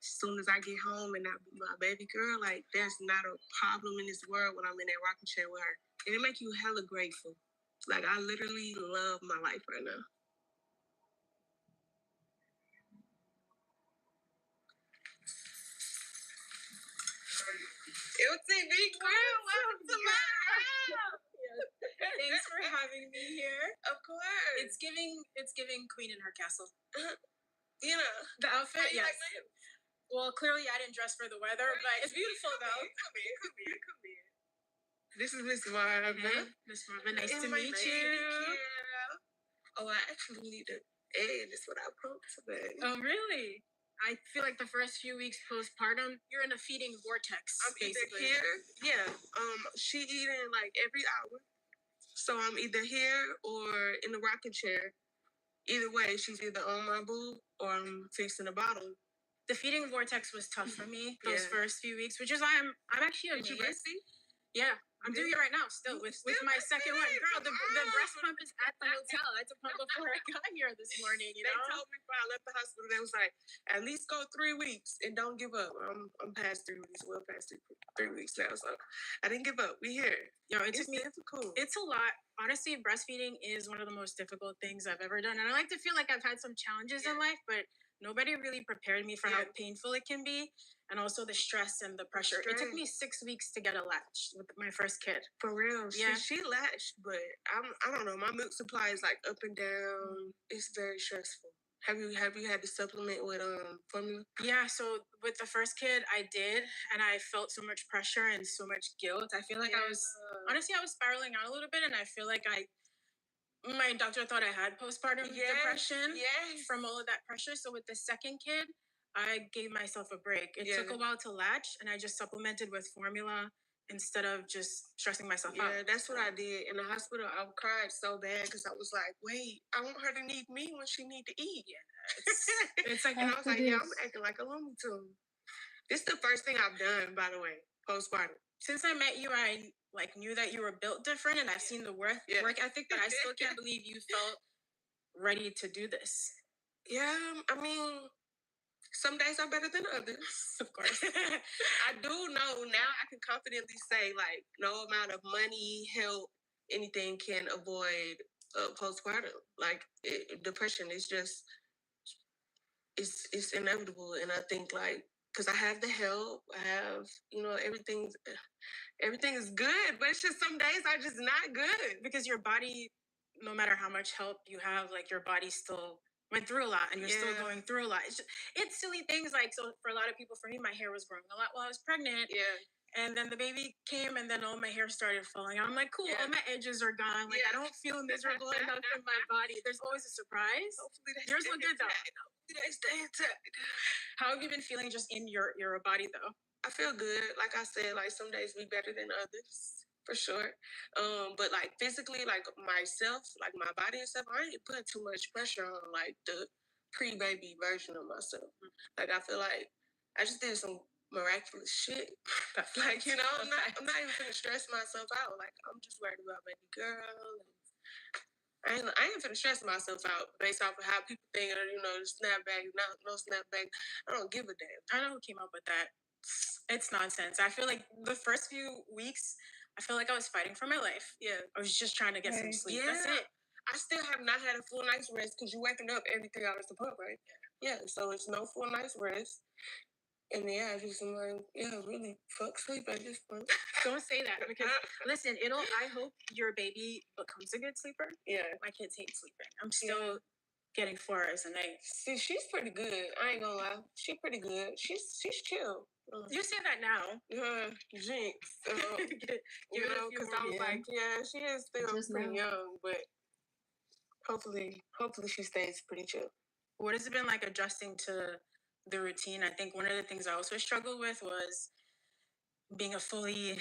soon as I get home and I be my baby girl, like, there's not a problem in this world when I'm in that rocking chair with her. And it make you hella grateful. Like, I literally love my life right now. LTV girl, welcome to my house. Thanks for having me here. Of course. It's giving queen in her castle. You know. The outfit, yes. Like, well, clearly I didn't dress for the weather, but it's beautiful though. Come in. This is Miss Marvin. Hey, Miss Marvin, nice to meet you. Oh, I actually need to add this what I wrote today. Oh, really? I feel like the first few weeks postpartum, you're in a feeding vortex. I'm basically either here, yeah. She eating like every hour, so I'm either here or in the rocking chair. Either way, she's either on my boob or I'm fixing a bottle. The feeding vortex was tough for me those first few weeks, which is why I'm actually amazed. Did you breastfeed? Yeah. I'm doing it right now still with my second one. Girl, the breast pump is at the hotel. I had to pump before I got here this morning, you know? They told me before I left the hospital, they was like, at least go 3 weeks and don't give up. I'm past 3 weeks, well past 3 weeks now, so I didn't give up. We here. Yo, it took me difficult. It's a lot. Honestly, breastfeeding is one of the most difficult things I've ever done. And I like to feel like I've had some challenges in life, but nobody really prepared me for how painful it can be. And also the stress and the pressure. It took me 6 weeks to get a latch with my first kid. For real. Yeah. She latched, but I don't know. My milk supply is like up and down. It's very stressful. Have you had to supplement with formula? Yeah, so with the first kid, I did, and I felt so much pressure and so much guilt. I feel like I was spiraling out a little bit, and I feel like my doctor thought I had postpartum depression from all of that pressure. So with the second kid, I gave myself a break. It took a while to latch, and I just supplemented with formula instead of just stressing myself out. Yeah, that's what I did. In the hospital, I cried so bad because I was like, wait, I want her to need me when she need to eat. Yeah, it's like, and I was like, yeah, I'm acting like a Looney Tune. This is the first thing I've done, by the way, postpartum. Since I met you, I knew that you were built different, and I've seen the work ethic, but I still can't believe you felt ready to do this. Yeah, I mean, some days are better than others. Of course. I do know now, I can confidently say, like, no amount of money, help, anything can avoid postpartum. Like, depression is just, it's inevitable. And I think, like, because I have the help, I have, everything is good, but it's just some days are just not good. Because your body, no matter how much help you have, like, your body still went through a lot, and you're still going through a lot. It's silly things, like, so for a lot of people, for me, my hair was growing a lot while I was pregnant. Yeah. And then the baby came, and then all my hair started falling out. I'm like, cool, all my edges are gone. Like, I don't feel miserable enough in my body. There's always a surprise. Hopefully yours look good, though. They stay intact. How have you been feeling just in your body, though? I feel good. Like I said, like, some days be better than others, for sure. But, like, physically, like, myself, like, my body and stuff, I ain't put too much pressure on, like, the pre-baby version of myself. Like, I feel like I just did some miraculous shit. Like, I'm not even gonna stress myself out. Like, I'm just worried about baby girl. And I ain't finna stress myself out based off of how people think, snapback, no snapback. I don't give a damn. I know who came up with that. It's nonsense. I feel like the first few weeks, I feel like I was fighting for my life. Yeah. I was just trying to get some sleep. Yeah. That's it. I still have not had a full night's rest because you're waking up every 3 hours to pump, right? Yeah, so it's no full night's rest. And I just am like, really, fuck sleep at this point. Don't say that, because listen, I hope your baby becomes a good sleeper. Yeah. My kids hate sleeping. I'm still getting 4 hours a night. See, she's pretty good. I ain't gonna lie. She's pretty good. She's chill. You say that now. Jinx. Give it a few because more I was like, she is still pretty young, but hopefully she stays pretty chill. What has it been like adjusting to the routine? I think one of the things I also struggled with was being a fully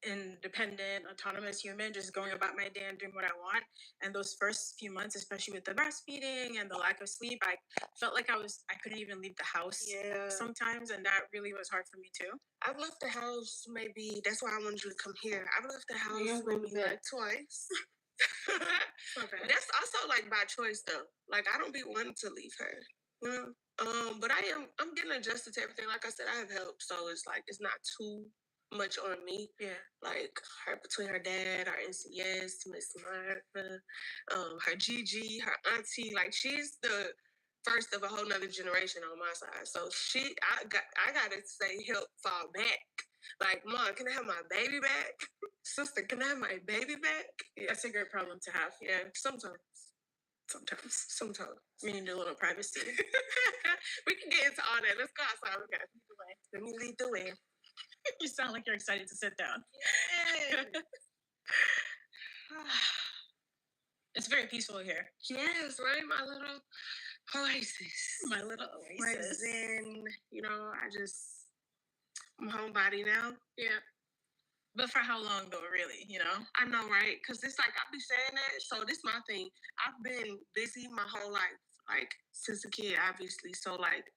independent, autonomous human, just going about my day and doing what I want. And those first few months, especially with the breastfeeding and the lack of sleep, I felt like I couldn't even leave the house sometimes, and that really was hard for me too. I've left the house maybe, that's why I wanted you to come here. I've left the house maybe like twice. Okay. That's also like by choice though. Like, I don't be wanting to leave her. But I'm getting adjusted to everything. Like I said, I have help, so it's like it's not too much on me. Yeah. Like between her dad, our NCS, Miss Martha, her Gigi, her auntie, like she's the first of a whole nother generation on my side. So I gotta say help fall back. Like, Mom, can I have my baby back? Sister, can I have my baby back? Yeah. That's a great problem to have. Yeah, sometimes. We need a little privacy. We can get into all that. Let's go outside. Okay. Let me lead the way. You sound like you're excited to sit down. Yeah. It's very peaceful here. Yes, right? My little oasis. My little oasis. And, I'm homebody now. Yeah. But for how long though, really, I know, right? Because it's like, I be saying that. So this is my thing. I've been busy my whole life, like since a kid, obviously. So like,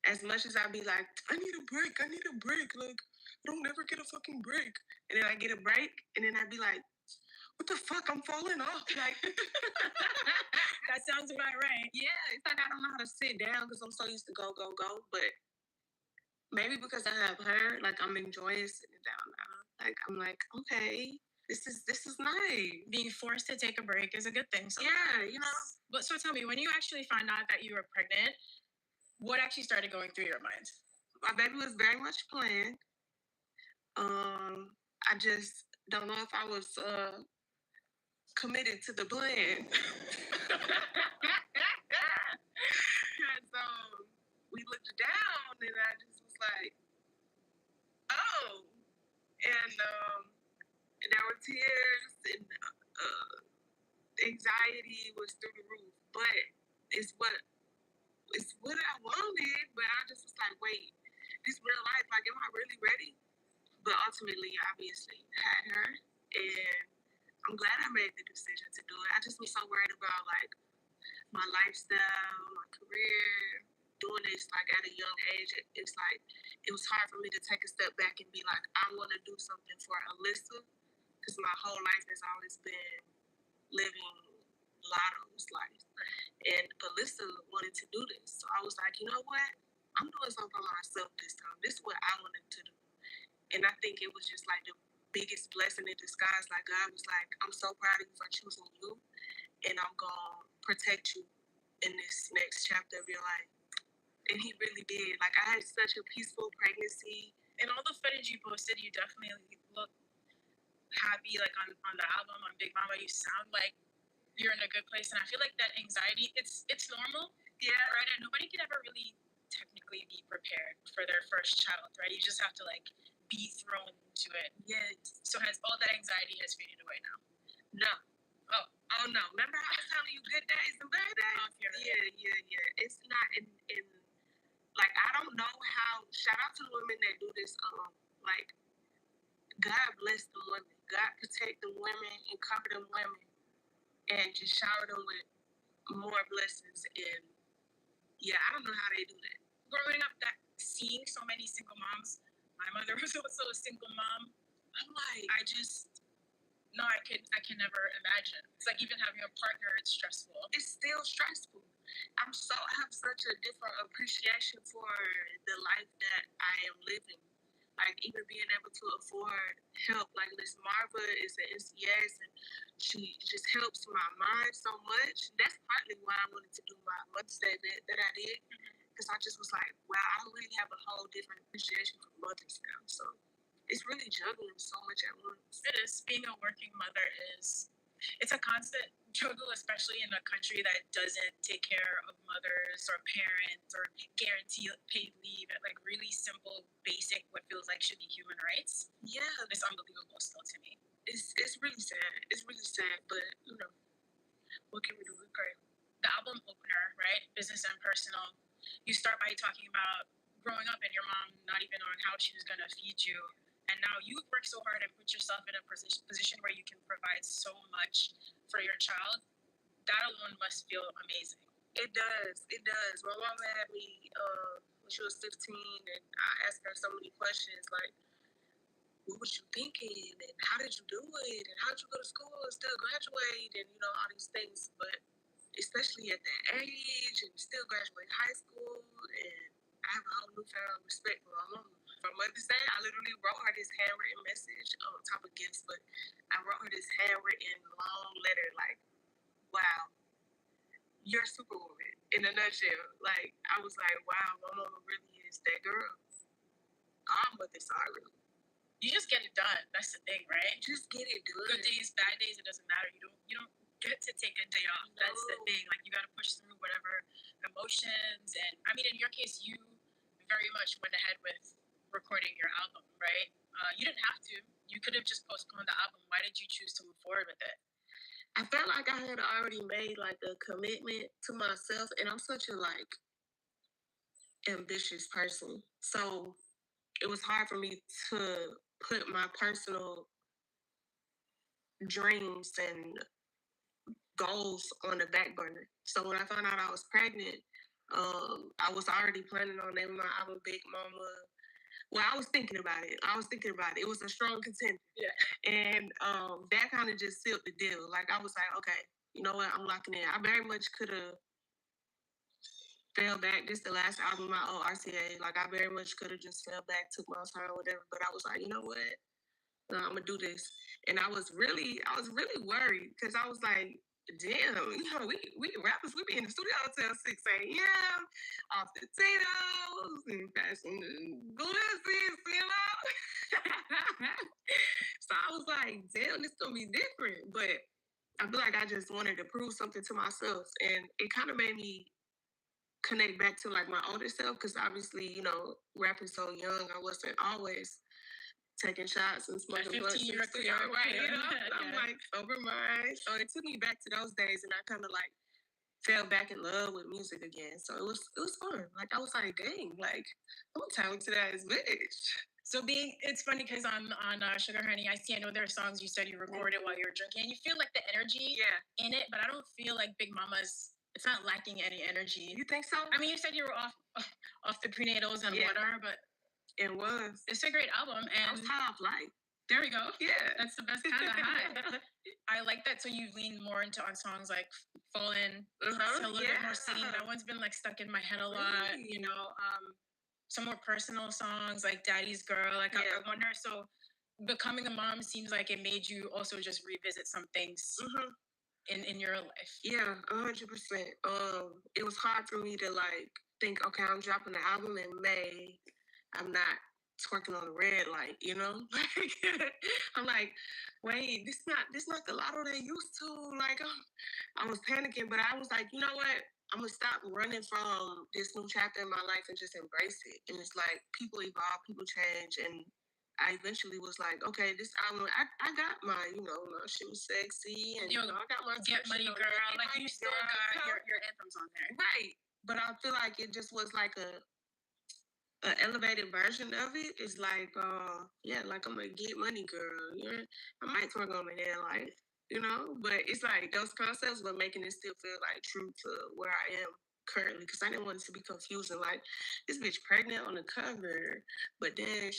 as much as I be like, I need a break. Like, I don't ever get a fucking break. And then I get a break, and then I be like, what the fuck? I'm falling off. Like, that sounds about right. Yeah, it's like I don't know how to sit down because I'm so used to go. But maybe because I have her, like I'm enjoying sitting down now. Like I'm like, okay, this is nice. Being forced to take a break is a good thing. Sometimes. Yeah, But so tell me, when you actually found out that you were pregnant, what actually started going through your mind? My baby was very much planned. I just don't know if I was committed to the plan. So we looked down, and I just was like, oh. And there were tears, and anxiety was through the roof. But it's what I wanted. But I just was like, wait, this real life, like, am I really ready? But ultimately, obviously, had her, and I'm glad I made the decision to do it. I just was so worried about like my lifestyle, my career, doing this like at a young age. It's like it was hard for me to take a step back and be like, I want to do something for Alyssa, because my whole life has always been living Lotto's life, and Alyssa wanted to do this. So I was like, you know what? I'm doing something for myself this time. This is what I wanted to do. And I think it was just like the biggest blessing in disguise. Like God was like, I'm so proud of you for choosing you, and I'm gonna protect you in this next chapter of your life. And he really did. Like I had such a peaceful pregnancy. And all the footage you posted, you definitely look happy. Like on the album, on Big Mama, you sound like you're in a good place. And I feel like that anxiety, it's normal. Yeah. Right? And nobody can ever really technically be prepared for their first child, right? You just have to like be thrown into it. Yes. So has all that anxiety has faded away now? No. Oh no. Remember I was telling you good days and bad days? Yeah. It's not in like I don't know how. Shout out to the women that do this. Like God bless the women. God protect the women and cover them women, and just shower them with more blessings. And yeah, I don't know how they do that. Growing up, seeing so many single moms. My mother was also a single mom. I'm like, I can never imagine. It's like even having a partner, it's stressful. It's still stressful. I have such a different appreciation for the life that I am living. Like even being able to afford help. Like Miss Marva is an NCS, and she just helps my mind so much. That's partly why I wanted to do my Mother's Day that I did. Because I just was like, wow, I really have a whole different appreciation for mothers now. So it's really juggling so much at once. It is. Being a working mother it's a constant struggle, especially in a country that doesn't take care of mothers or parents or guarantee paid leave at like really simple, basic, what feels like should be human rights. Yeah. It's unbelievable still to me. It's really sad. It's really sad, but what can we do? We're great. The album opener, right? Business and Personal. You start by talking about growing up and your mom not even knowing how she was going to feed you. And now you've worked so hard and put yourself in a position where you can provide so much for your child. That alone must feel amazing. It does. My mom had me when she was 15, and I asked her so many questions like, what was you thinking? And how did you do it? And how did you go to school and still graduate? And, all these things. But especially at that age and still graduating high school. And I have a whole newfound respect for my mama. For Mother's Day, I literally wrote her this handwritten message on top of gifts, but I wrote her this handwritten long letter like, wow, you're Superwoman in a nutshell. Like, I was like, wow, my mama really is that girl. All mothers are really. You just get it done. That's the thing, right? Just get it done. Good days, bad days, it doesn't matter. You don't get to take a day off. No. That's the thing. Like, you got to push through whatever emotions. And I mean, in your case, you very much went ahead with recording your album, right? You didn't have to. You could have just postponed the album. Why did you choose to move forward with it? I felt like I had already made like a commitment to myself, and I'm such a like ambitious person. So it was hard for me to put my personal dreams and goals on the back burner. So when I found out I was pregnant, I was already planning on naming my album Big Mama. Well, I was thinking about it. It was a strong contender. Yeah. And that kind of just sealed the deal. Like, I was like, okay, you know what? I'm locking in. I very much could have fell back. This is the last album I owe RCA. Like, I very much could have just fell back, took my time, whatever. But I was like, you know what? No, I'm gonna do this. And I was really worried because I was like, damn, you know, we rappers, we be in the studio until 6 a.m. off the potatoes and fashion glissies, you know. So I was like, damn, this gonna be different. But I feel like I just wanted to prove something to myself, and it kind of made me connect back to like my older self because obviously, you know, rapping so young, I wasn't always taking shots and smoking blunts in the studio, right? You know, I'm like sober mind. So it took me back to those days, and I kind of like fell back in love with music again. So it was fun. Like, I was like, dang, like I'm talented as bitch. So it's funny because on Sugar Honey, I know there are songs you said you recorded while you were drinking. You feel like the energy in it, but I don't feel like Big Mama's. It's not lacking any energy. You think so? I mean, you said you were off the prenatals and water, but it was. It's a great album, and I was high off life. There we go. Yeah, that's the best kind of high. I like that. So you lean more into on songs like "Fallen," a little bit more city. That one's been like stuck in my head a lot. Really? You know, some more personal songs like "Daddy's Girl." Like I wonder. So becoming a mom seems like it made you also just revisit some things. In your life. Yeah, 100%. It was hard for me to like think, okay, I'm dropping the album in May. I'm not twerking on the red light, you know? I'm like, wait, this not the lotto they used to. Like, I was panicking, but I was like, you know what? I'm gonna stop running from this new chapter in my life and just embrace it. And it's like people evolve, people change, and I eventually was like, okay, this album, I got my, you know, my She Was Sexy, and you know, I got my Get Money Girl, like you still got your anthems on there, right? But I feel like it just was like a elevated version of it. It's like, yeah, like I'm a Get Money Girl. Yeah, I might twerk on my head, like, you know, but it's like those concepts, but making it still feel like true to where I am currently, because I didn't want it to be confusing. Like, this bitch pregnant on the cover, but then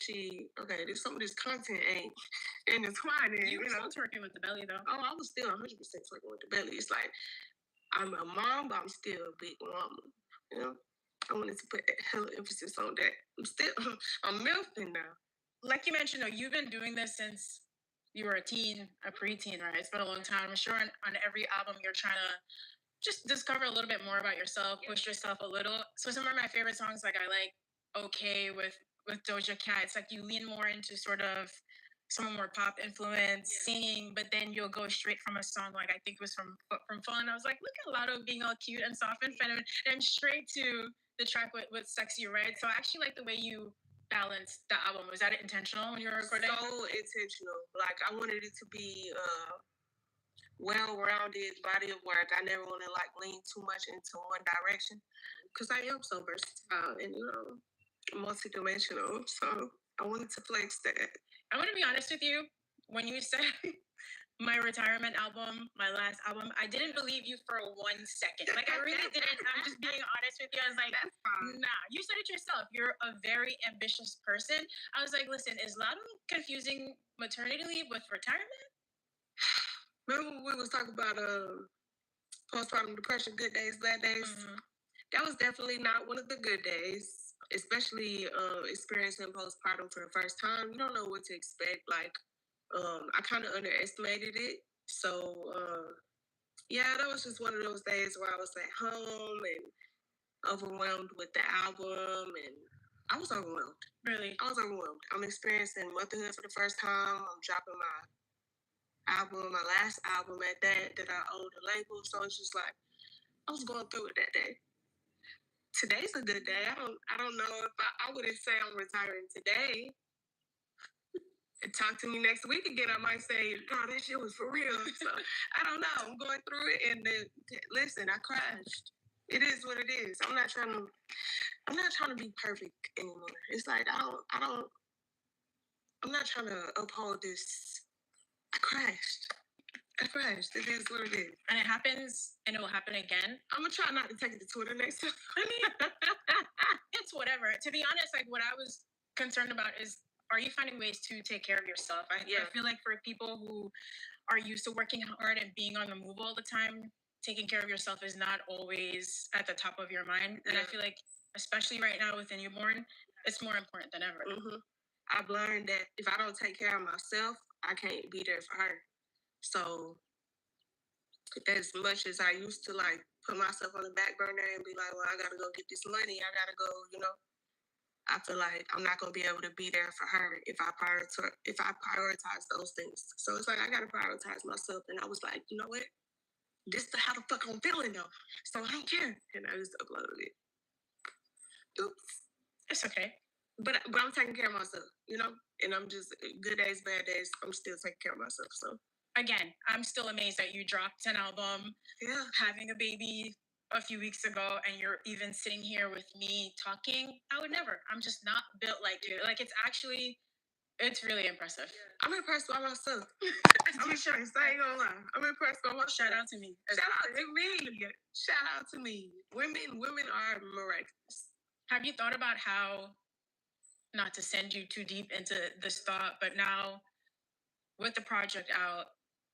some of this content ain't intertwining. You were still twerking with the belly, though. Oh, I was still 100% twerking with the belly. It's like I'm a mom, but I'm still a big mama. You know, I wanted to put hella emphasis on that. I'm milking now. Like you mentioned, though, you've been doing this since you were a preteen, right? It's been a long time. I'm sure on every album you're trying to just discover a little bit more about yourself, push yourself a little. So some of my favorite songs, like I like "Okay" with Doja Cat. It's like you lean more into sort of some more pop influence, singing, but then you'll go straight from a song like I think it was from Fun. I was like, look at Lotto being all cute and soft and feminine, and straight to the track with "Sexy Red." So I actually like the way you balanced the album. Was that intentional when you were recording? So intentional. Like, I wanted it to be well-rounded body of work. I never want to like lean too much into one direction because I am so versatile and, you know, multi-dimensional. So I wanted to flex that. I want to be honest with you. When you said my retirement album, my last album, I didn't believe you for 1 second. Like, I really didn't. I'm just being honest with you. I was like, nah, you said it yourself. You're a very ambitious person. I was like, listen, is Lotto confusing maternity leave with retirement? Remember when we was talking about postpartum depression, good days, bad days. Mm-hmm. That was definitely not one of the good days, especially experiencing postpartum for the first time. You don't know what to expect. Like, I kind of underestimated it. So, yeah, that was just one of those days where I was at home and overwhelmed with the album, and I was overwhelmed. Really? I was overwhelmed. I'm experiencing motherhood for the first time. I'm dropping my album, my last album at that I owe the label. So it's just like I was going through it that day. Today's a good day. I don't know if I wouldn't say I'm retiring today. Talk to me next week again. I might say, "God, this shit was for real." So I don't know. I'm going through it, and listen, I crashed. It is what it is. I'm not trying to be perfect anymore. It's like I'm not trying to uphold this. I crashed. It is what it is. And it happens, and it will happen again. I'm gonna try not to take it to Twitter next time. I mean, it's whatever. To be honest, like what I was concerned about is, are you finding ways to take care of yourself? I feel like for people who are used to working hard and being on the move all the time, taking care of yourself is not always at the top of your mind. And I feel like, especially right now with a newborn, it's more important than ever. Mm-hmm. I've learned that if I don't take care of myself, I can't be there for her. So as much as I used to like put myself on the back burner and be like, well, I gotta go get this money, I gotta go, I feel like I'm not gonna be able to be there for her if I prioritize those things. So it's like I gotta prioritize myself. And I was like, you know what? This is how the fuck I'm feeling though. So I don't care. And I just uploaded it. Oops. It's okay. But I'm taking care of myself, and I'm just good days, bad days. I'm still taking care of myself. So again, I'm still amazed that you dropped an album, having a baby a few weeks ago, and you're even sitting here with me talking. I would never. I'm just not built like you. Like it's really impressive. I'm impressed by myself. I'm impressed. I ain't gonna lie. I'm impressed by myself. Shout out to me. Shout out to me. Shout out to me. Women are miraculous. Have you thought about how, not to send you too deep into this thought, but now with the project out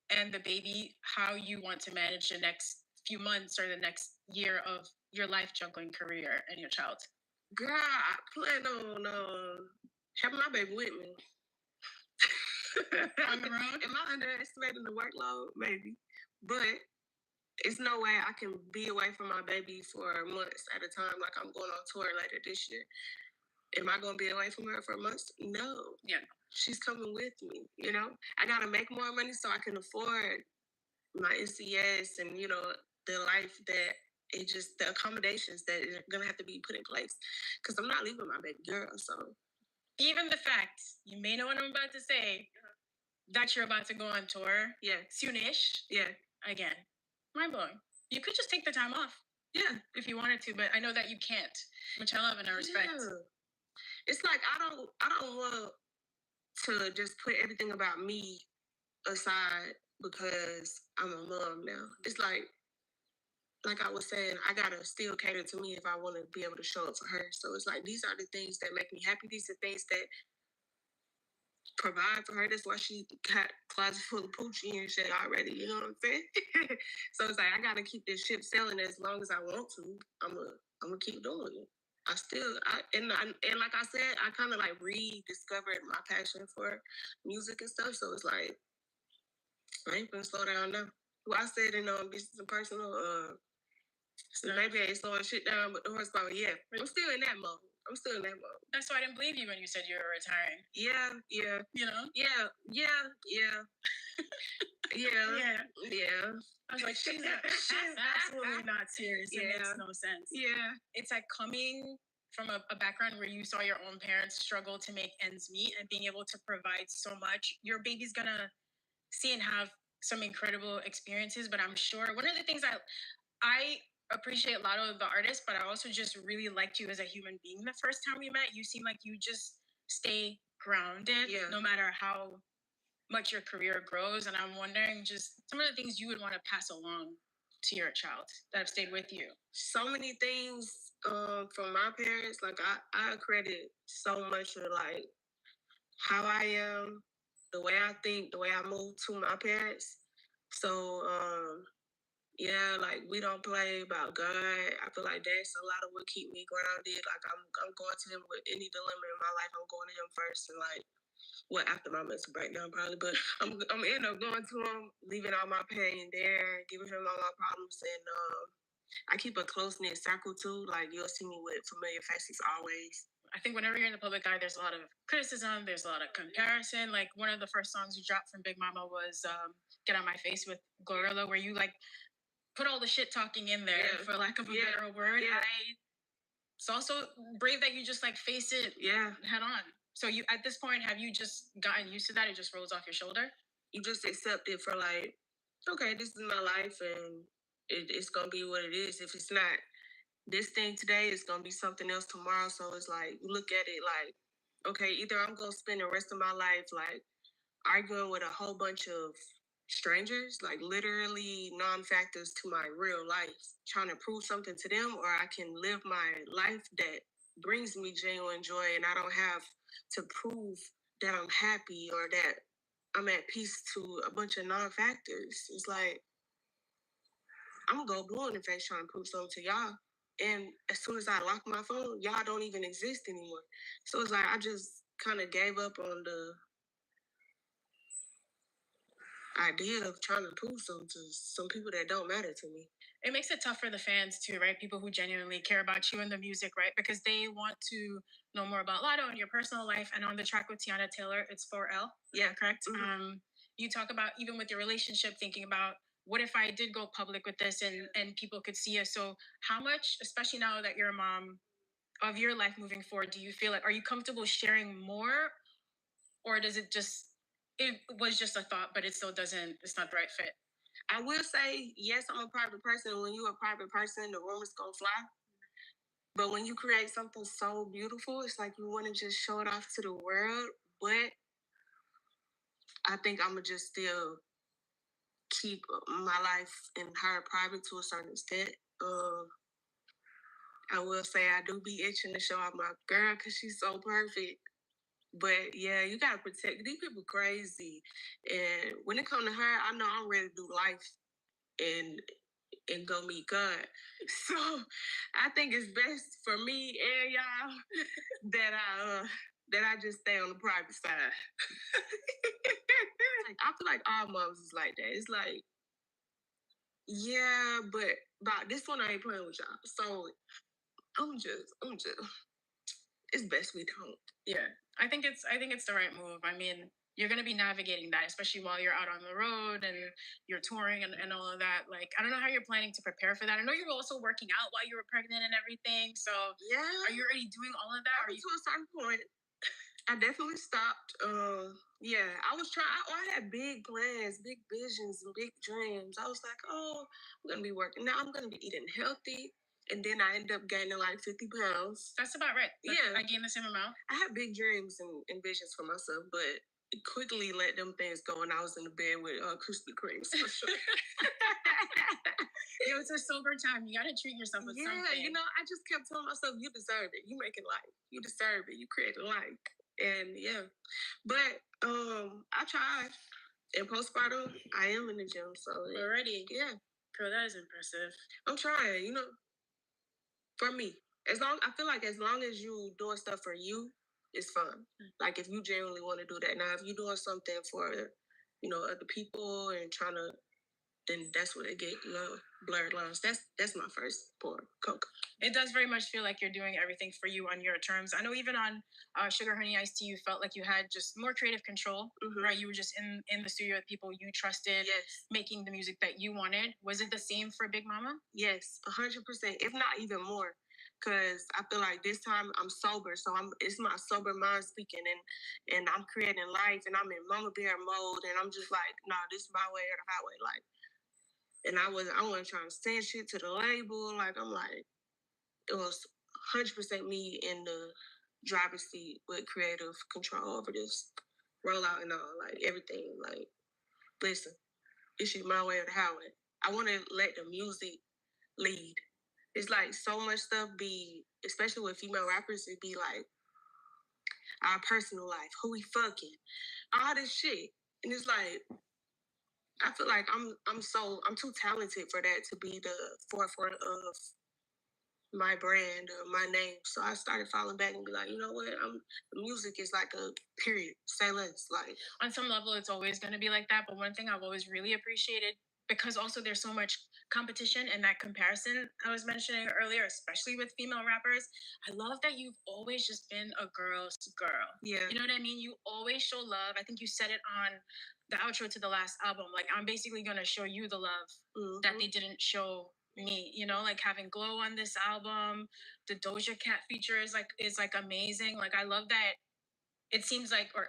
and the baby, how you want to manage the next few months or the next year of your life juggling career and your child? Girl, I plan on having my baby with me. On the road? Am I underestimating the workload? Maybe. But it's no way I can be away from my baby for months at a time. Like I'm going on tour later this year. Am I going to be away from her for months? No. Yeah. She's coming with me, I got to make more money so I can afford my NCS and, the life that the accommodations that are going to have to be put in place. Because I'm not leaving my baby girl, so. Even the fact, you may know what I'm about to say, that you're about to go on tour. Yeah. Soonish. Yeah. Again, mind blowing. You could just take the time off. Yeah. If you wanted to, but I know that you can't, which I love and I respect. Yeah. It's like I don't want to just put everything about me aside because I'm a mom now. It's like I was saying, I gotta still cater to me if I want to be able to show up for her. So it's like these are the things that make me happy. These are things that provide for her. That's why she got closet full of poochie and shit already. You know what I'm saying? So it's like I gotta keep this ship sailing as long as I want to. I'm gonna keep doing it. And like I said, I kind of like rediscovered my passion for music and stuff. So it's like I ain't gonna slow down now. Well, I said in business and personal, so maybe I ain't slowing shit down, but the horsepower, yeah, I'm still in that mode. That's why I didn't believe you when you said you were retiring. Yeah. Yeah. I was like, she's absolutely not serious. It makes no sense. Yeah. It's like coming from a background where you saw your own parents struggle to make ends meet and being able to provide so much. Your baby's gonna see and have some incredible experiences, but I'm sure one of the things I appreciate a lot of the artists, but I also just really liked you as a human being the first time we met. You seem like you just stay grounded no matter how much your career grows. And I'm wondering just some of the things you would want to pass along to your child that have stayed with you. So many things from my parents. Like I credit so much of like how I am, the way I think, the way I move to my parents. So Yeah, like we don't play about God. I feel like that's a lot of what keep me grounded. Like I'm going to him with any dilemma in my life. I'm going to him first, and like after my mental breakdown probably, but I'm end up going to him, leaving all my pain there, giving him all my problems, and I keep a close knit circle too. Like you'll see me with familiar faces always. I think whenever you're in the public eye, there's a lot of criticism, there's a lot of comparison. Like one of the first songs you dropped from Big Mama was Get On My Face with Glorilla, where you like put all the shit talking in there, for lack of a better word. It's also brave that you just like face it head on. So you at this point, have you just gotten used to that? It just rolls off your shoulder? You just accept it for like, okay, this is my life and it's gonna be what it is. If it's not this thing today, it's gonna be something else tomorrow. So it's like you look at it like, okay, either I'm gonna spend the rest of my life like arguing with a whole bunch of strangers, like literally non-factors to my real life, trying to prove something to them, or I can live my life that brings me genuine joy and I don't have to prove that I'm happy or that I'm at peace to a bunch of non-factors. It's like I'm gonna go blue in the face trying to prove something to y'all. And as soon as I lock my phone, y'all don't even exist anymore. So it's like I just kind of gave up on the idea of trying to prove something to some people that don't matter to me. It makes it tough for the fans too, right? People who genuinely care about you and the music, right? Because they want to know more about Lotto and your personal life. And on the track with Tiana Taylor, it's 4L. Yeah, correct. Mm-hmm. You talk about even with your relationship, thinking about what if I did go public with this and people could see us. So how much, especially now that you're a mom, of your life moving forward, do you feel like, are you comfortable sharing more, or does it just, it was just a thought, but it still doesn't, it's not the right fit? I will say, yes, I'm a private person. When you're a private person, the rumors gonna fly. But when you create something so beautiful, it's like you want to just show it off to the world. But I think I'm gonna just still keep my life in her private to a certain extent. I will say I do be itching to show off my girl because she's so perfect. But yeah, you gotta protect these people crazy. And when it comes to her, I know I'm ready to do life and go meet God. So I think it's best for me and y'all that I just stay on the private side. Like, I feel like all moms is like that. It's like, yeah, but this one I ain't playing with y'all. So I'm just it's best we don't. Yeah, I think it's the right move. I mean, you're gonna be navigating that, especially while you're out on the road and you're touring and all of that. Like, I don't know how you're planning to prepare for that. I know you were also working out while you were pregnant and everything. So yeah, are you already doing all of that? To a certain point, I definitely stopped. Yeah, I was trying. I had big plans, big visions, and big dreams. I was like, oh, I'm gonna be working now. I'm gonna be eating healthy, and then I ended up gaining like 50 pounds. That's about right. I gained the same amount. I had big dreams and visions for myself, but quickly let them things go, and I was in the bed with Krispy Kremes for sure. It's a sober time. You gotta treat yourself with something. Yeah, you know, I just kept telling myself, you deserve it. You making life. You deserve it. You creating life. And yeah. But I tried. In postpartum, I am in the gym. So already. Yeah. Girl, that is impressive. I'm trying, you know. For me. I feel like as long as you doing stuff for you, it's fun. Like if you genuinely want to do that. Now if you're doing something for, other people and trying to, then that's where they get blurred lines. That's my first pour Coke. It does very much feel like you're doing everything for you on your terms. I know even on Sugar Honey Iced Tea, you felt like you had just more creative control, right? You were just in the studio with people you trusted, making the music that you wanted. Was it the same for Big Mama? Yes, 100%, if not even more. Because I feel like this time I'm sober, so it's my sober mind speaking, and I'm creating life, and I'm in mama bear mode, and I'm just like, nah, this is my way or the highway, like. And I wasn't trying to send shit to the label. Like, I'm like, it was 100% me in the driver's seat with creative control over this rollout and all, like everything. Like, listen, this shit my way or the highway. I want to let the music lead. It's like so much stuff be, especially with female rappers, it be like our personal life, who we fucking, all this shit. And it's like, I feel like I'm too talented for that to be the forefront of my brand or my name. So I started falling back and be like, you know what? Music is like a period. Say less. Like On some level, it's always going to be like that. But one thing I've always really appreciated, because also there's so much competition and that comparison I was mentioning earlier, especially with female rappers. I love that you've always just been a girl's girl. Yeah. You know what I mean? You always show love. I think you said it on the outro to the last album. Like, I'm basically going to show you the love that they didn't show me, you know, like having Glow on this album. The Doja Cat feature is like amazing. Like, I love that. It seems like, or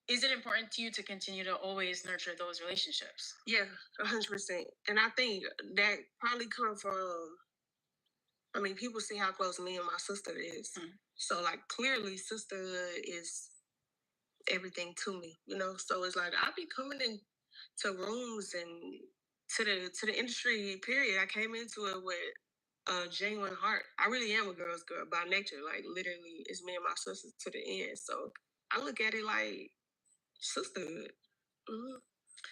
is it important to you to continue to always nurture those relationships? Yeah, 100%. And I think that probably come from, I mean, people see how close me and my sister is. So like clearly sisterhood is everything to me, you know? So it's like I be coming into rooms and to the industry, period. I came into it with a genuine heart. I really am a girl's girl by nature. Like literally it's me and my sister to the end. So I look at it like sisterhood.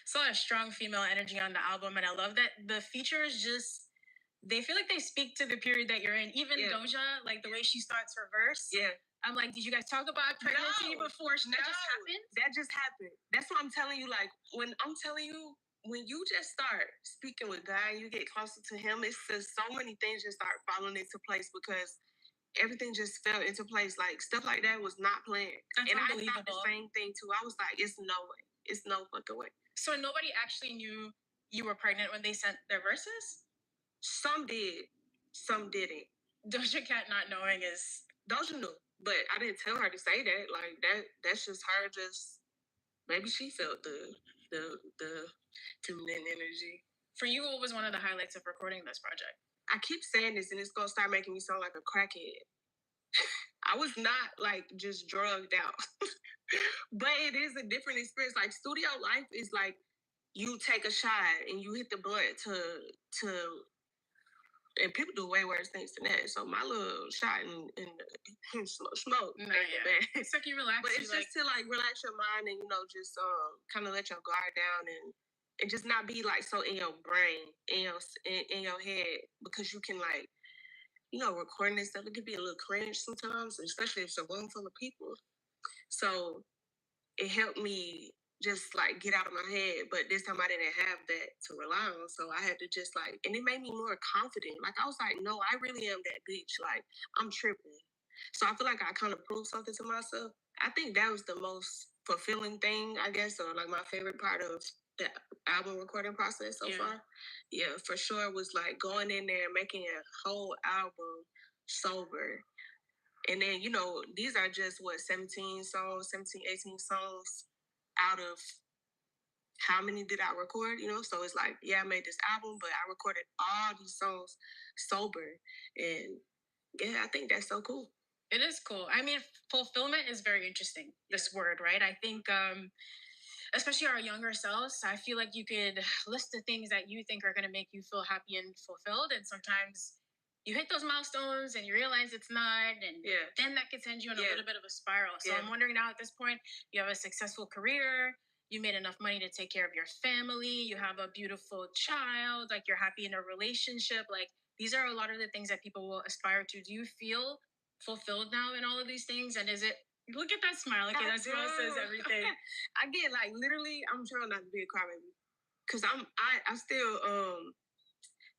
So a strong female energy on the album, and I love that the features just, they feel like they speak to the period that you're in. Even Doja, like the way she starts her verse. Yeah. I'm like, did you guys talk about pregnancy before that just happened? That just happened. That's what I'm telling you. Like when I'm telling you, when you just start speaking with God, you get closer to Him. It's just so many things just start falling into place because everything just fell into place. Like stuff like that was not planned. That's and unbelievable. I thought the same thing too. I was like, it's no way. It's no fucking way. So nobody actually knew you were pregnant when they sent their verses? Some did, some didn't. Doja Cat not knowing is... Doja knew, but I didn't tell her to say that. Like that's just her. Just maybe she felt the feminine energy. For you, what was one of the highlights of recording this project? I keep saying this, and it's gonna start making me sound like a crackhead. I was not like just drugged out, but it is a different experience. Like studio life is like you take a shot and you hit the blunt to and people do way worse things than that. So my little shot in smoke. No, yeah. It's like you relax. But it's just to like relax your mind and just kind of let your guard down and just not be like so in your brain, in your head, because you can like recording this stuff, it could be a little cringe sometimes, especially if it's a room full of people. So it helped me just like get out of my head. But this time I didn't have that to rely on. So I had to just like, and it made me more confident. Like I was like, no, I really am that bitch. Like I'm tripping. So I feel like I kind of proved something to myself. I think that was the most fulfilling thing, I guess, or like my favorite part of the album recording process so far. Yeah, for sure was like going in there and making a whole album sober. And then, these are just 17 songs, 17, 18 songs out of how many did I record, So it's like, yeah, I made this album, but I recorded all these songs sober. And yeah, I think that's so cool. It is cool. I mean, fulfillment is very interesting, this word, right? I think, especially our younger selves, I feel like you could list the things that you think are going to make you feel happy and fulfilled. And sometimes you hit those milestones and you realize it's not. And then that could send you in a little bit of a spiral. So I'm wondering now at this point, you have a successful career. You made enough money to take care of your family. You have a beautiful child. Like you're happy in a relationship. Like these are a lot of the things that people will aspire to. Do you feel fulfilled now in all of these things? And is it, look at that smile. Okay, that smile says everything. I get like literally, I'm trying not to be a crybaby because I still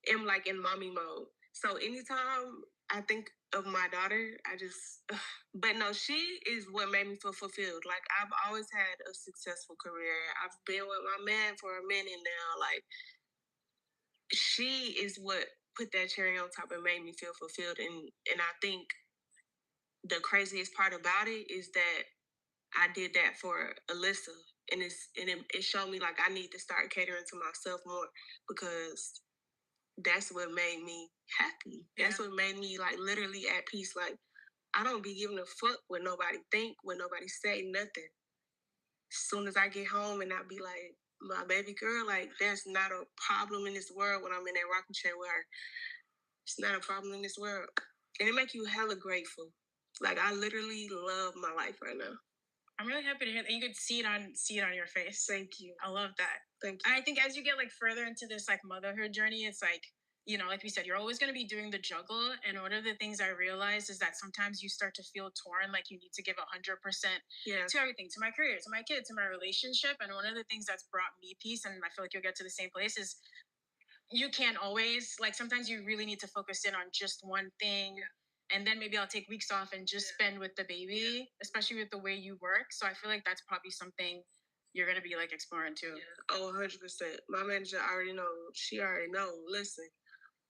am like in mommy mode. So anytime I think of my daughter, I just, but no, she is what made me feel fulfilled. Like I've always had a successful career. I've been with my man for a minute now. Like she is what put that cherry on top and made me feel fulfilled. And I think the craziest part about it is that I did that for Alyssa, and it showed me like I need to start catering to myself more because that's what made me happy. That's what made me like literally at peace. Like I don't be giving a fuck what nobody think, what nobody say, nothing. As soon as I get home and I be like, my baby girl, like there's not a problem in this world when I'm in that rocking chair with her. It's not a problem in this world. And it make you hella grateful. Like I literally love my life right now. I'm really happy to hear that. You could see it on your face. Thank you. I love that. Thank And you. I think as you get like further into this like motherhood journey, it's like, you know, like we said, you're always going to be doing the juggle. And one of the things I realized is that sometimes you start to feel torn, like you need to give 100% Yeah. to everything, to my career, to my kids, to my relationship. And one of the things that's brought me peace, and I feel like you'll get to the same place, is you can't always, like, sometimes you really need to focus in on just one thing. And then maybe I'll take weeks off and just spend with the baby, especially with the way you work. So I feel like that's probably something you're going to be like exploring too. Oh, 100%. My manager already knows. She already knows. Listen,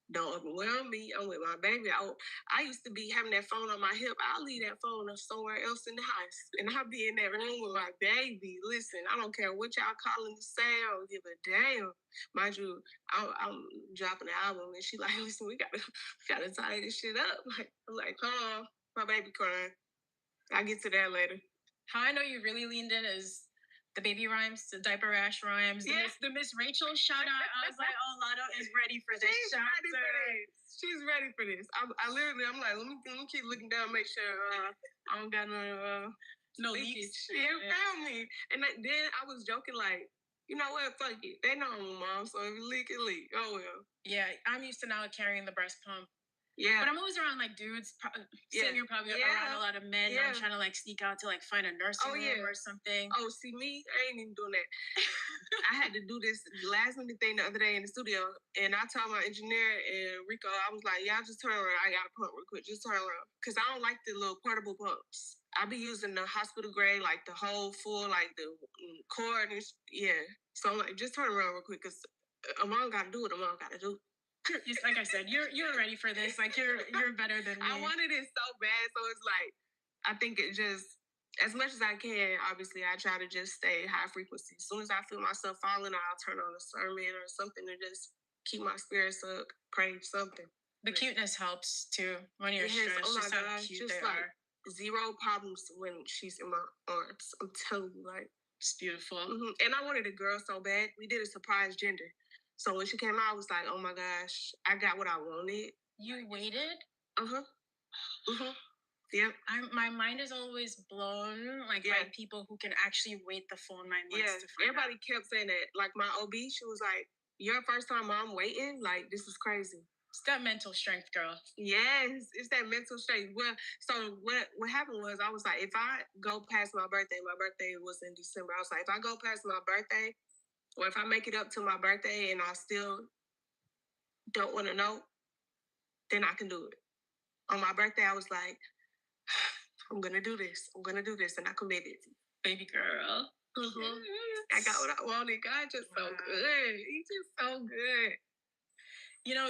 don't overwhelm me. I'm with my baby. I used to be having that phone on my hip. I'll leave that phone somewhere else in the house. And I'll be in that room with my baby. Listen, I don't care what y'all calling to say. I don't give a damn. Mind you, I'm dropping the album and she like, listen, we gotta tie this shit up. I'm like, oh, my baby crying. I'll get to that later. How I know you really leaned in is the baby rhymes, the diaper rash rhymes, Yeah. the Miss Rachel shout out. I was like, oh, Lotto is ready for this. She's ready for this. She's ready for this. I literally, I'm like, let me keep looking down, make sure I don't got no leakage. You feel me? And then I was joking like, you know what? Fuck it. They know I'm a mom, so if it leak, it leak. Oh well. Yeah, I'm used to now carrying the breast pump. Yeah. But I'm always around like dudes. Same, you're probably around a lot of men. I'm trying to like sneak out to like find a nursing room or something. Oh, see me? I ain't even doing that. I had to do this last minute thing the other day in the studio, and I told my engineer and Rico, I was like, y'all just turn around. I got a pump real quick. Just turn around. Because I don't like the little portable pumps. I be using the hospital grade, like the whole full, like the cord and So I'm like, just turn around real quick, because a mom got to do what a mom got to do. Like I said, you're ready for this. Like you're better than me. I wanted it so bad, so it's like I think it just, as much as I can, obviously I try to just stay high frequency. As soon as I feel myself falling, I'll turn on a sermon or something to just keep my spirits up, pray something. The cuteness helps too when you're stressed. Oh my just how gosh, cute just they like are. zero problems when she's in my arms. I'm telling you, like, it's beautiful. And I wanted a girl so bad. We did a surprise gender. So when she came out, I was like, oh my gosh, I got what I wanted. You waited? Yep. My mind is always blown, like by people who can actually wait the full 9 months to find Everybody kept saying that. Like my OB, she was like, your first time mom waiting? Like, this is crazy. It's that mental strength, girl. Yes, it's that mental strength. Well, so what happened was I was like, if I go past my birthday was in December. I was like, if I go past my birthday, or if I make it up to my birthday and I still don't want to know, then I can do it. On my birthday, I was like, I'm going to do this. I'm going to do this. And I committed. Baby girl. I got what I wanted. God just so good. He's just so good. You know,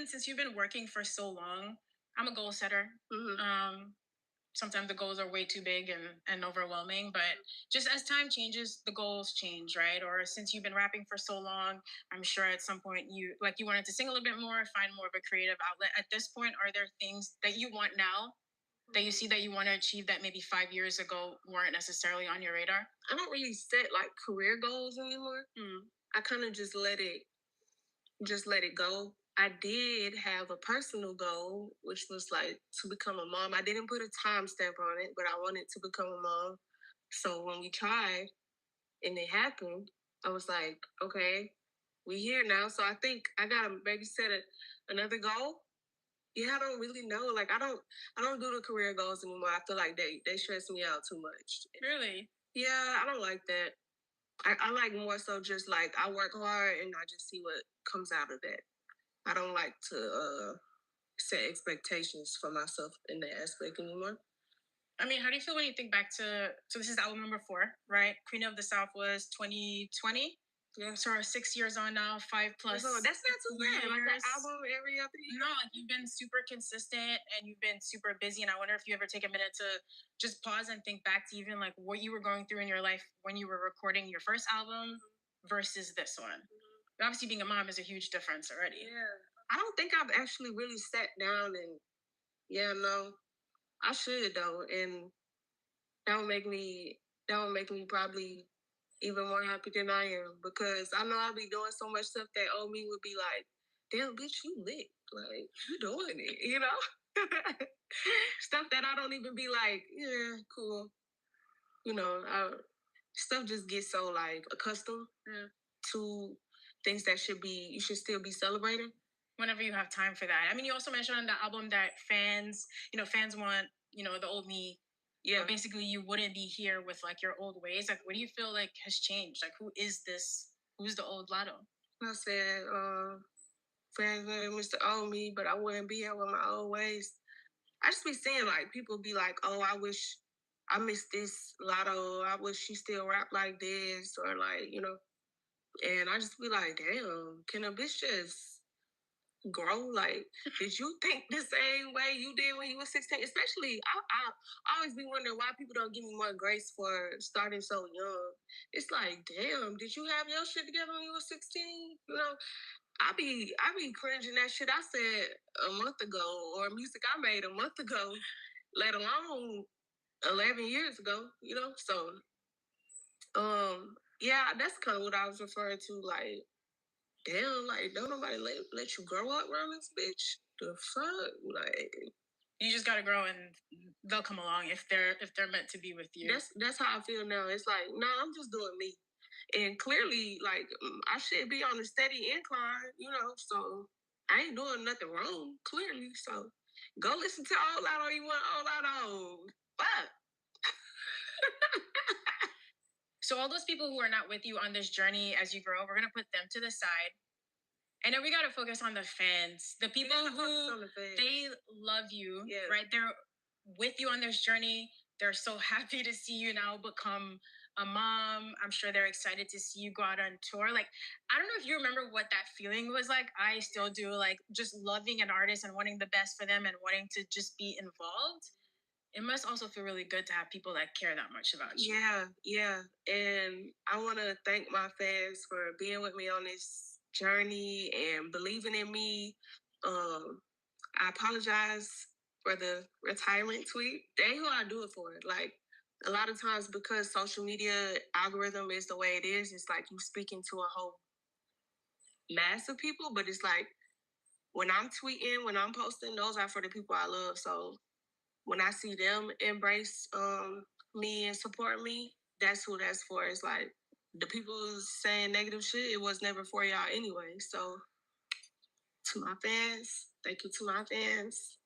since you've been working for so long, I'm a goal setter. Sometimes the goals are way too big and overwhelming, but just as time changes, the goals change, right? Or since you've been rapping for so long, I'm sure at some point you wanted to sing a little bit more, find more of a creative outlet. At this point, are there things that you want now that you see that you want to achieve that maybe 5 years ago weren't necessarily on your radar? I don't really set like career goals anymore. I kind of just let it go. I did have a personal goal, which was like to become a mom. I didn't put a time stamp on it, but I wanted to become a mom. So when we tried and it happened, I was like, okay, we here now. So I think I gotta maybe set another goal. Yeah, I don't really know. Like I don't do the career goals anymore. I feel like they stress me out too much. Really? Yeah, I don't like that. I like more so just like I work hard and I just see what comes out of that. I don't like to set expectations for myself in that aspect anymore. I mean, how do you feel when you think back to, so this is album number 4, right? Queen of the South was 2020. Yeah. So we're 6 years on now, 5 plus. So that's not too bad. Like that album every other year. No, like you've been super consistent and you've been super busy. And I wonder if you ever take a minute to just pause and think back to even like what you were going through in your life when you were recording your first album versus this one. Obviously, being a mom is a huge difference already. Yeah. I don't think I've actually really sat down and I should though, and that would make me probably even more happy than I am, because I know I'll be doing so much stuff that old me would be like, damn bitch, you lit. Like, you doing it, you know? Stuff that I don't even be like, yeah, cool. stuff just gets so like accustomed to things that you should still be celebrating. Whenever you have time for that. I mean, you also mentioned on the album that fans want, the old me. Yeah. But basically, you wouldn't be here with like your old ways. Like, what do you feel like has changed? Like, who is this? Who's the old Lotto? I said, fans wanted the old me, but I wouldn't be here with my old ways. I just be seeing like people be like, oh, I wish I missed this Lotto. I wish she still rap like this, or like, and I just be like, damn, can a bitch just grow? Like, did you think the same way you did when you were 16? Especially, I always be wondering why people don't give me more grace for starting so young. It's like, damn, did you have your shit together when you were 16? I be cringing that shit I said a month ago, or music I made a month ago, let alone 11 years ago, So, yeah, that's kind of what I was referring to. Like, damn, like, don't nobody let you grow up around this bitch. The fuck? Like, you just gotta grow and they'll come along if they're meant to be with you. That's how I feel now. It's like, no, I'm just doing me. And clearly, like, I should be on a steady incline, so I ain't doing nothing wrong, clearly. So go listen to All Out You Want All Out. Fuck. So all those people who are not with you on this journey as you grow, we're going to put them to the side. And then we got to focus on the fans, the people who they love you, right? They're with you on this journey. They're so happy to see you now become a mom. I'm sure they're excited to see you go out on tour. Like, I don't know if you remember what that feeling was like. I still do, like, just loving an artist and wanting the best for them and wanting to just be involved. It must also feel really good to have people that care that much about you. Yeah. And I want to thank my fans for being with me on this journey and believing in me. I apologize for the retirement tweet. That ain't who I do it for. Like, a lot of times, because social media algorithm is the way it is, it's like you speaking to a whole mass of people, but it's like when I'm tweeting, when I'm posting, those are for the people I love. So when I see them embrace me and support me, that's who that's for. It's like the people saying negative shit, it was never for y'all anyway. So to my fans, thank you to my fans.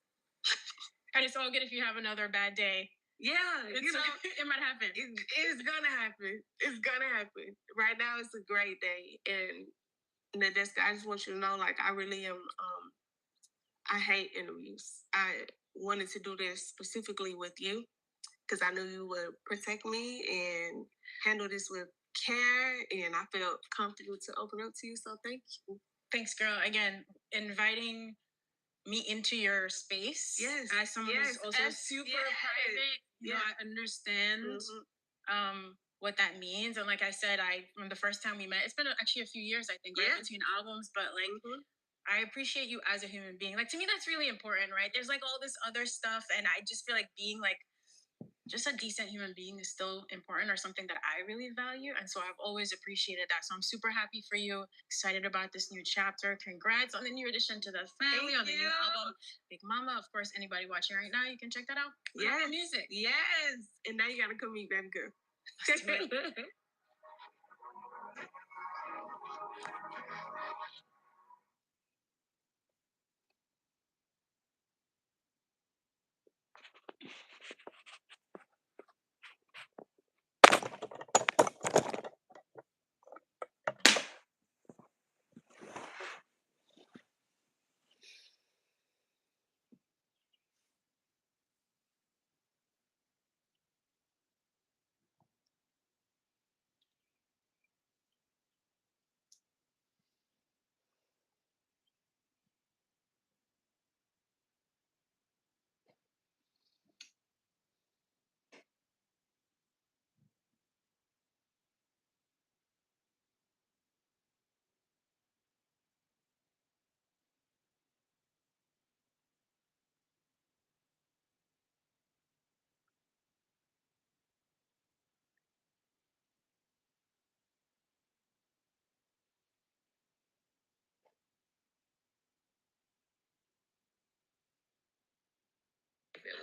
And it's all good if you have another bad day. Yeah, it might happen. It's gonna happen. It's gonna happen. Right now, it's a great day, and I just want you to know, like, I really am. I hate interviews. I wanted to do this specifically with you because I knew you would protect me and handle this with care, and I felt comfortable to open up to you. So thank you. Thanks, girl. Again, inviting me into your space. Yes. As someone who's also super private, I understand what that means. And like I said, from the first time we met, it's been actually a few years, I think, right, between albums, but like, I appreciate you as a human being. Like, to me, that's really important, right? There's like all this other stuff, and I just feel like being like just a decent human being is still important, or something that I really value. And so I've always appreciated that. So I'm super happy for you, excited about this new chapter. Congrats on the new addition to the family, on the new album, Big Mama. Of course, anybody watching right now, you can check that out. Yes. Music. Yes. And now you gotta come meet baby girl.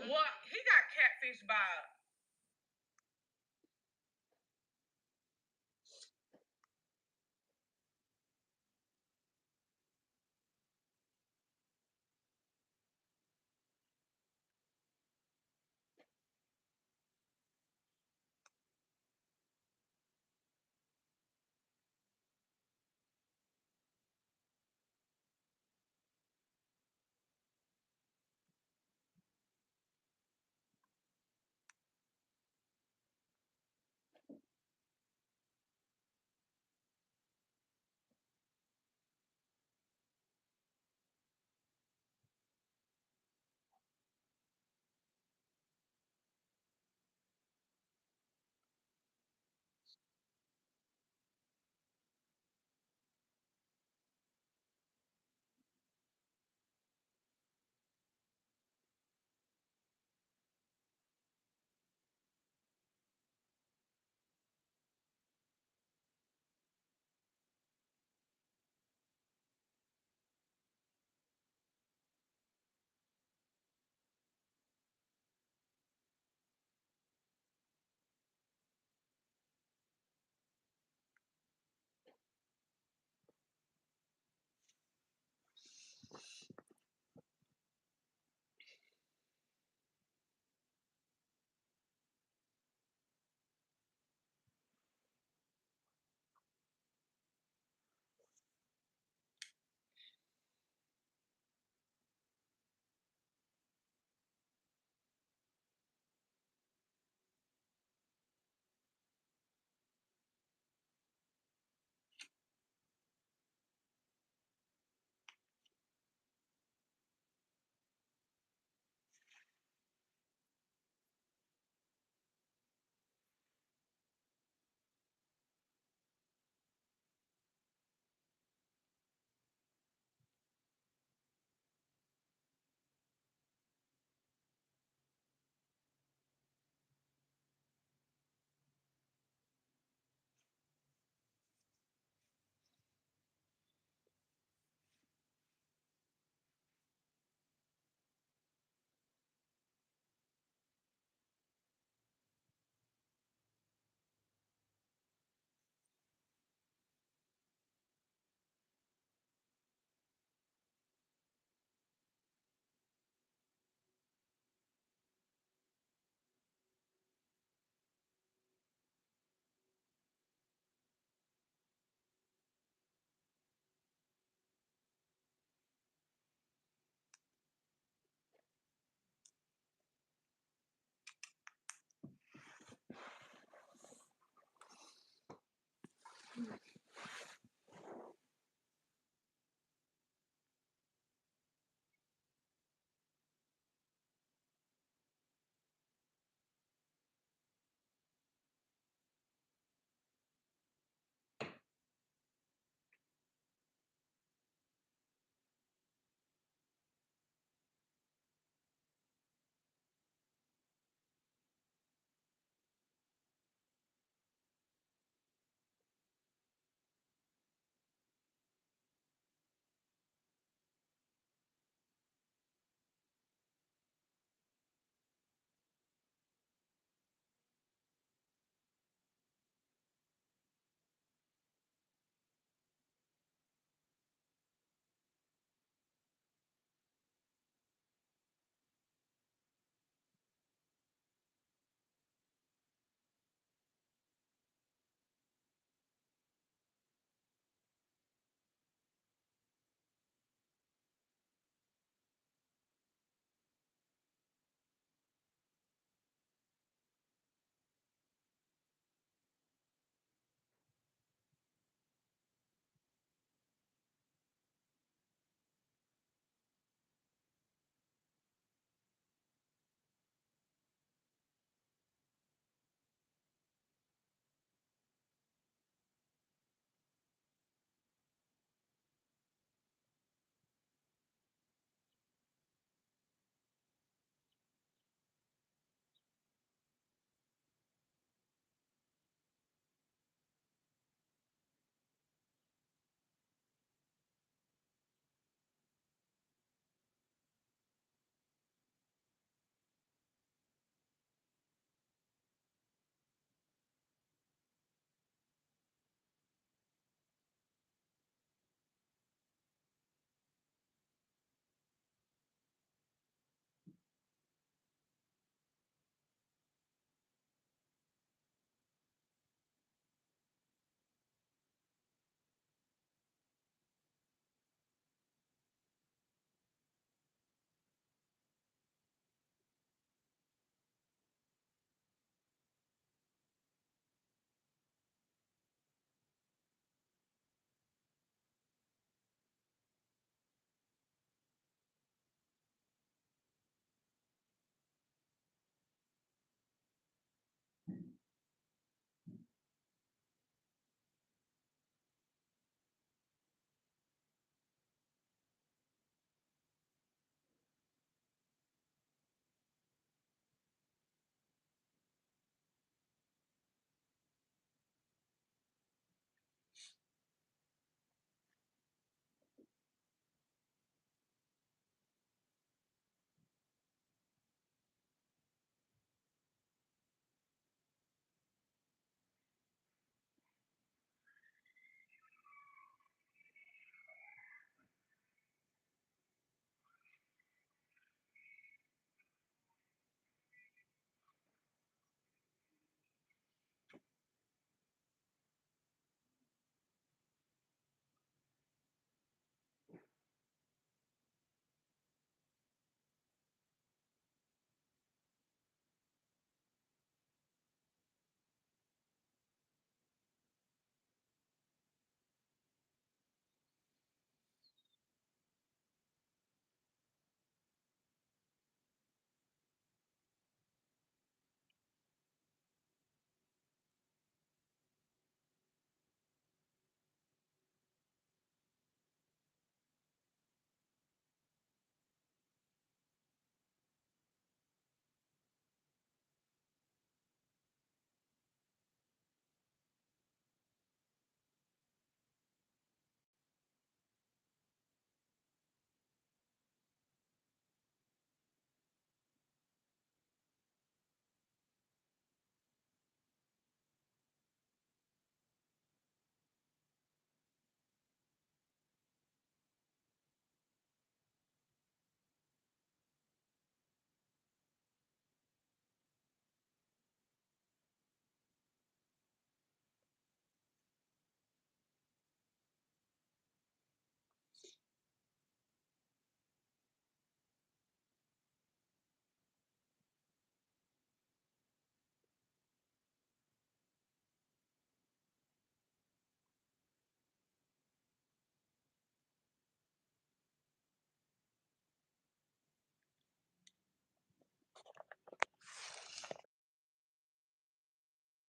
What? He got catfished by